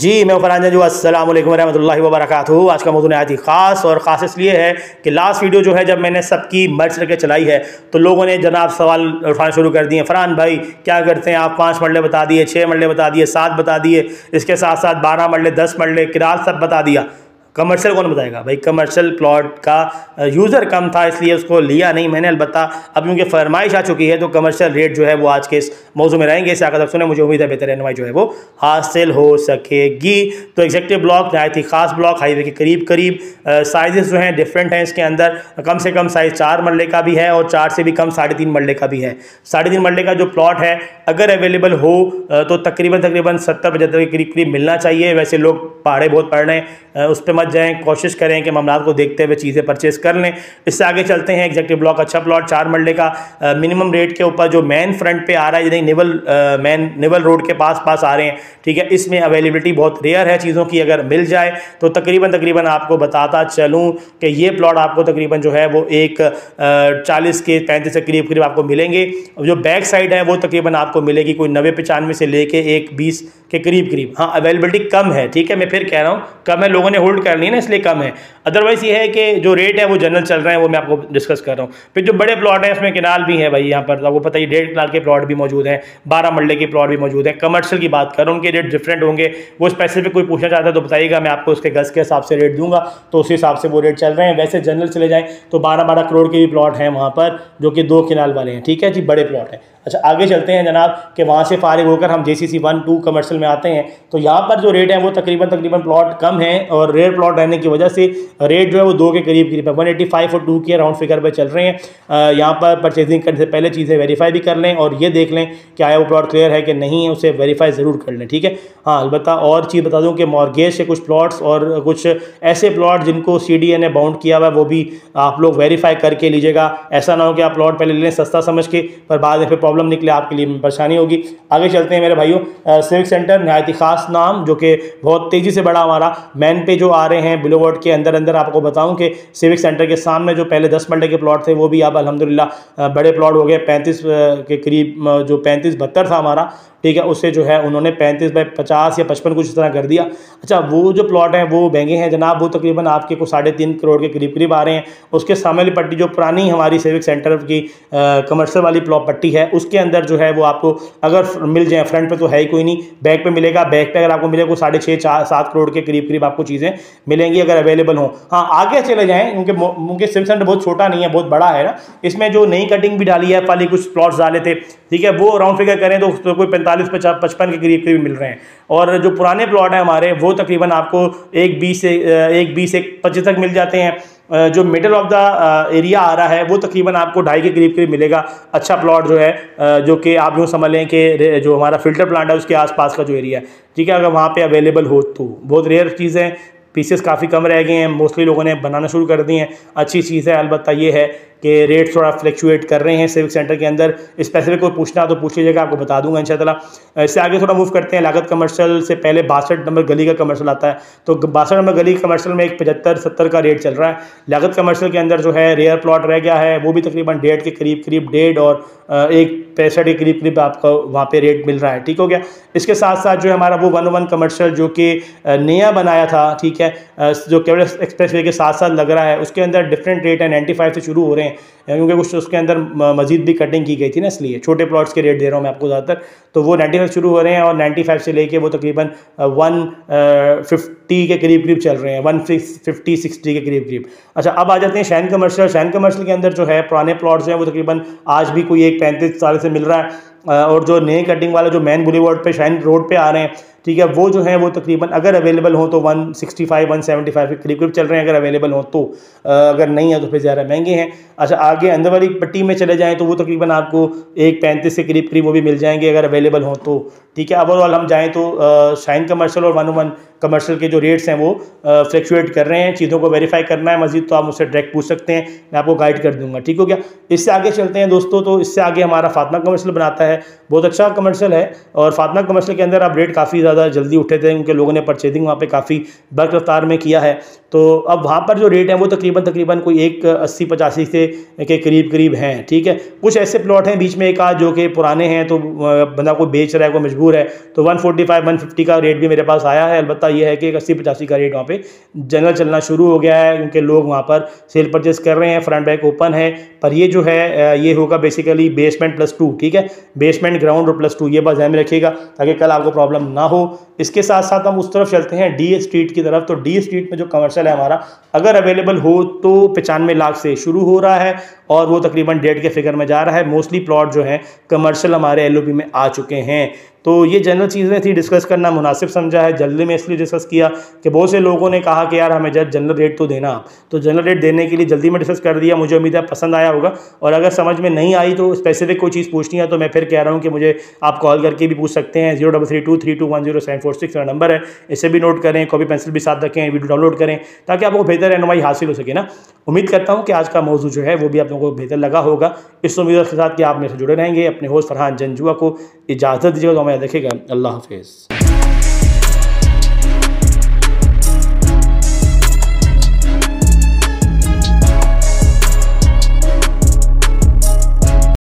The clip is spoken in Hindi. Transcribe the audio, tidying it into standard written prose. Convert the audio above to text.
जी मैं फरहान जो अस्सलाम वालेकुम रहमतुल्लाहि व बरकातुहू। आज का मौजूद नहायत ही ख़ास और ख़ास इसलिए है कि लास्ट वीडियो जो है जब मैंने सबकी मर्ज करके चलाई है तो लोगों ने जनाब सवाल उठाने शुरू कर दिए, फरहान भाई क्या करते हैं आप? 5 मरले बता दिए, 6 मरले बता दिए, 7 बता दिए, इसके साथ साथ 12 मरले, 10 मरले, किरात सब बता दिया। कमर्शियल कौन बताएगा भाई? कमर्शियल प्लॉट का यूज़र कम था इसलिए उसको लिया नहीं मैंने। अलबत्ता अब क्योंकि फरमाइश आ चुकी है तो कमर्शियल रेट जो है वो आज के इस मौजू में रहेंगे। इसे आकर सुने, मुझे उम्मीद है बेहतर रहनुमाई जो है वो हासिल हो सकेगी। तो एग्जेक्टिव ब्लॉक नहायत ही खास ब्लॉक, हाईवे के करीब करीब, साइजेस जो हैं डिफरेंट हैं इसके अंदर। कम से कम साइज़ 4 मरले का भी है और 4 से भी कम 3.5 मरले का भी है। 3.5 मरले का जो प्लॉट है अगर अवेलेबल हो तो तकरीबन 70-75 के करीब मिलना चाहिए। वैसे लोग पहाड़े बहुत पड़ रहे हैं, उस पर मत जाएं, कोशिश करें कि मामला को देखते हुए चीज़ें परचेज कर लें। इससे आगे चलते हैं। एग्जेक्टिव ब्लॉक अच्छा प्लॉट 4 मरले का, मिनिमम रेट के ऊपर जो मेन फ्रंट पे आ रहा है, यानी नेवल रोड के पास आ रहे हैं, ठीक है। इसमें अवेलेबिलिटी बहुत रेयर है चीज़ों की। अगर मिल जाए तो तकरीबन आपको बताता चलूँ कि ये प्लॉट आपको तकरीबन जो है वो एक 40 के 35 के करीब आपको मिलेंगे। जो बैक साइड है वो तकरीबन आपको मिलेगी कोई 90-95 से लेके एक 20 के करीब। हाँ, अवेलेबिलिटी कम है, ठीक है। मैं फिर कह रहा हूँ कम है, लोगों ने होल्ड कर ली ना इसलिए कम है। अदरवाइज ये है कि जो रेट है वो जनरल चल रहे हैं, वो मैं आपको डिस्कस कर रहा हूँ। फिर जो बड़े प्लॉट हैं उसमें किनाल भी है भाई, यहाँ पर आपको पता ही 1.5 कनाल के प्लॉट भी मौजूद हैं, 12 मरले के प्लॉट भी मौजूद हैं। कमर्शियल की बात कर रहा हूँ, उनके रेट डिफरेंट होंगे। वो स्पेसिफिक कोई पूछना चाहता है तो बताइएगा, मैं आपको उसके गज के हिसाब से रेट दूंगा, तो उसी हिसाब से वो रेट चल रहे हैं। वैसे जनरल चले जाएँ तो 12-12 करोड़ के भी प्लॉट हैं वहाँ पर, जो कि 2 किनाल वाले हैं, ठीक है जी, बड़े प्लॉट हैं। अच्छा, आगे चलते हैं जनाब कि वहाँ से फारिग होकर हम JCC 1-2 कमर्शियल में आते हैं। तो यहाँ पर जो रेट है वो तकरीबन प्लॉट कम है और रेयर प्लॉट रहने की वजह से रेट जो है वो 2 के करीब है। 185 और 2 के राउंड फिगर पे चल रहे हैं। यहाँ पर परचेजिंग करने से पहले चीज़ें वेरीफाई भी कर लें और ये देख लें कि आया वो प्लॉट क्लियर है कि नहीं है, उसे वेरीफाई ज़रूर कर लें, ठीक है। हाँ, अलबत्ता और चीज़ बता दूँ कि मॉर्गेज से कुछ प्लॉट्स और कुछ ऐसे प्लॉट जिनको CDA ने बाउंड किया हुआ है वो भी आप लोग वेरीफाई करके लीजिएगा। ऐसा ना हो कि आप प्लॉट पहले ले लें सस्ता समझ के, पर बाद में फिर प्रॉब्लम निकले, आपके लिए परेशानी होगी। आगे चलते हैं मेरे भाइयों। सिविक सेंटर नहायत ही खास नाम, जो कि बहुत तेज़ी से बड़ा हमारा मैन पे जो आ रहे हैं बुलेवर्ड के अंदर आपको बताऊं कि सिविक सेंटर के सामने जो पहले 10 मरले के प्लॉट थे वो भी अब अल्हम्दुलिल्लाह बड़े प्लॉट हो गए। 35 के करीब, जो 35-72 था हमारा, ठीक है, उससे जो है उन्होंने 35/50 या 55 कुछ इस तरह कर दिया। अच्छा, वो जो प्लॉट हैं वो महंगे हैं जनाब, वो तकरीबन आपके को 3.5 करोड़ के करीब आ रहे हैं। उसके सामने वाली पट्टी जो पुरानी हमारी सिविक सेंटर की कमर्शियल वाली प्लॉट पट्टी है उसके अंदर जो है वो आपको अगर मिल जाए, फ्रंट पे तो है ही कोई नहीं, बैक पे मिलेगा। बैक पे अगर आपको मिलेगा 6.5-7 करोड़ के करीब आपको चीज़ें मिलेंगी अगर अवेलेबल हो। हाँ, आगे चले जाएँ क्योंकि सिविक सेंटर बहुत छोटा नहीं है, बहुत बड़ा है ना। इसमें जो नई कटिंग भी डाली है वाली कुछ प्लॉट्स डाले थे, ठीक है, वो राउंड फिगर करें तो कोई 45-55 के करीब मिल रहे हैं। और जो पुराने प्लॉट हैं हमारे वो तकरीबन आपको 1.20 से 1.25 तक मिल जाते हैं। जो मिडल ऑफ द एरिया आ रहा है वो तकरीबन आपको 2.5 के करीब मिलेगा। अच्छा प्लॉट जो है जो कि आप यूँ समझ लें कि जो हमारा फिल्टर प्लांट है उसके आसपास का जो एरिया है, ठीक है, अगर वहाँ पे अवेलेबल हो तो बहुत रेयर चीज़ है। पीसेस काफ़ी कम रह गए हैं, मोस्टली लोगों ने बनाना शुरू कर दिए हैं। अच्छी चीज़ है। अलबत्ता ये है कि रेट थोड़ा फ्लक्चुएट कर रहे हैं सिविक सेंटर के अंदर। स्पेसिफिक कोई पूछना तो पूछ लीजिएगा, आपको बता दूंगा इंशाल्लाह। इससे आगे थोड़ा मूव करते हैं। लागत कमर्शियल से पहले 62 नंबर गली का कमर्शियल आता है, तो 62 नंबर गली कमर्शियल में एक 75-70 का रेट चल रहा है। लागत कमर्शियल के अंदर जो है रेयर प्लॉट रह गया है, वो भी तकरीबन 1.5 के करीब 1.5 और 1.65 के करीब आपका वहाँ पे रेट मिल रहा है, ठीक हो गया। इसके साथ साथ जो है हमारा वो 101 कमर्शियल जो कि नया बनाया था, ठीक है, जो केवल एक्सप्रेस वे के साथ लग रहा है, उसके अंदर डिफरेंट रेट है, 95 से शुरू हो रहे हैं क्योंकि कुछ उसके अंदर मजीद भी कटिंग की गई थी ना, इसलिए छोटे प्लॉट्स के रेट दे रहा हूँ मैं आपको ज़्यादातर। तो वो 95 शुरू हो रहे हैं और 95 से लेके वो तकरीबन 150 के करीब चल रहे हैं, 150-60 के करीब। अच्छा, अब आ जाते हैं शाइन कमर्शियल। शाइन कमर्शियल के अंदर जो है पुराने प्लॉट्स हैं वो तकरीबन आज भी कोई 1.35 से मिल रहा है। और जो नए कटिंग वाला जो मेन बुलेवर्ड पे शाइन रोड पे आ रहे हैं, ठीक है, वो जो है वो तकरीबन अगर अवेलेबल हो तो 165-175 के करीब चल रहे हैं अगर अवेलेबल हो तो। अगर नहीं है तो फिर ज़्यादा महंगे हैं। अच्छा, आगे अंदर वाली पट्टी में चले जाएं तो वो तकरीबन आपको 1.35 के करीब वो भी मिल जाएंगे अगर अवेलेबल हो तो, ठीक है। ओवरऑल हम जाएँ तो शाइन कमर्शियल और 101 कमर्शियल के जो रेट्स हैं वो फ्लक्चुएट कर रहे हैं। चीज़ों को वेरीफाई करना है मजीद तो आप मुझसे डायरेक्ट पूछ सकते हैं, मैं आपको गाइड कर दूंगा, ठीक हो गया। इससे आगे चलते हैं दोस्तों, तो इससे आगे हमारा फातिमा कमर्शियल बनाता है, बहुत अच्छा कमर्शियल है। और फातिमा कमर्शियल के अंदर अब रेट काफ़ी ज़्यादा जल्दी उठे थे, उनके लोगों ने परचेजिंग वहाँ पे काफ़ी बल्क रफ्तार में किया है। तो अब वहाँ पर जो रेट है वो तकरीबन कोई 180-85 से के करीब हैं, ठीक है। कुछ ऐसे प्लॉट हैं बीच में एक आध जो कि पुराने हैं, तो बंदा कोई बेच रहा है, कोई मजबूर है, तो 145-150 का रेट भी मेरे पास आया है। अलबत्ता यह है कि 80-85 का रेट वहाँ पे जनरल चलना शुरू हो गया है, क्योंकि लोग वहाँ पर सेल परचेस कर रहे हैं, फ्रंट बैक ओपन है। पर ये जो है ये होगा बेसिकली बेसमेंट +2, ठीक है, बेसमेंट ग्राउंड और +2, ये बात ध्यान में रखिएगा ताकि कल आपको प्रॉब्लम ना हो। इसके साथ साथ हम उस तरफ चलते हैं डी स्ट्रीट की तरफ। तो डी स्ट्रीट में जो कमर्शियल है हमारा, अगर अवेलेबल हो तो 95 लाख से शुरू हो रहा है और वो तकरीबन 1.5 के फिगर में जा रहा है। मोस्टली प्लॉट जो है कमर्शियल हमारे LOP में आ चुके हैं। तो ये जनरल चीज़ें थी, डिस्कस करना मुनासिब समझा है। जल्दी में इसलिए डिस्कस किया कि बहुत से लोगों ने कहा कि यार हमें जनरल रेट तो देना, तो जनरल रेट देने के लिए जल्दी में डिस्कस कर दिया। मुझे उम्मीद है पसंद आया होगा, और अगर समझ में नहीं आई तो स्पेसिफिक कोई चीज़ पूछनी है तो मैं फिर कह रहा हूँ कि मुझे आप कॉल करके भी पूछ सकते हैं। 033232104746 मेरा नंबर है, इसे भी नोट करें, कॉपी पेंसिल भी साथ रखें, वीडियो डाउनलोड करें ताकि आपको बेहतर रहनुमाई हासिल हो सके ना। उम्मीद करता हूँ कि आज का मौजू जो है वो भी आप लोगों को बेहतर लगा होगा। इस उम्मीद के साथ कि आप मेरे से जुड़े रहेंगे। अपने होस्ट फरहान जंजुआ को इजाज़त दीजिएगा, तो हमें देखेगा। अल्लाह हाफिज़।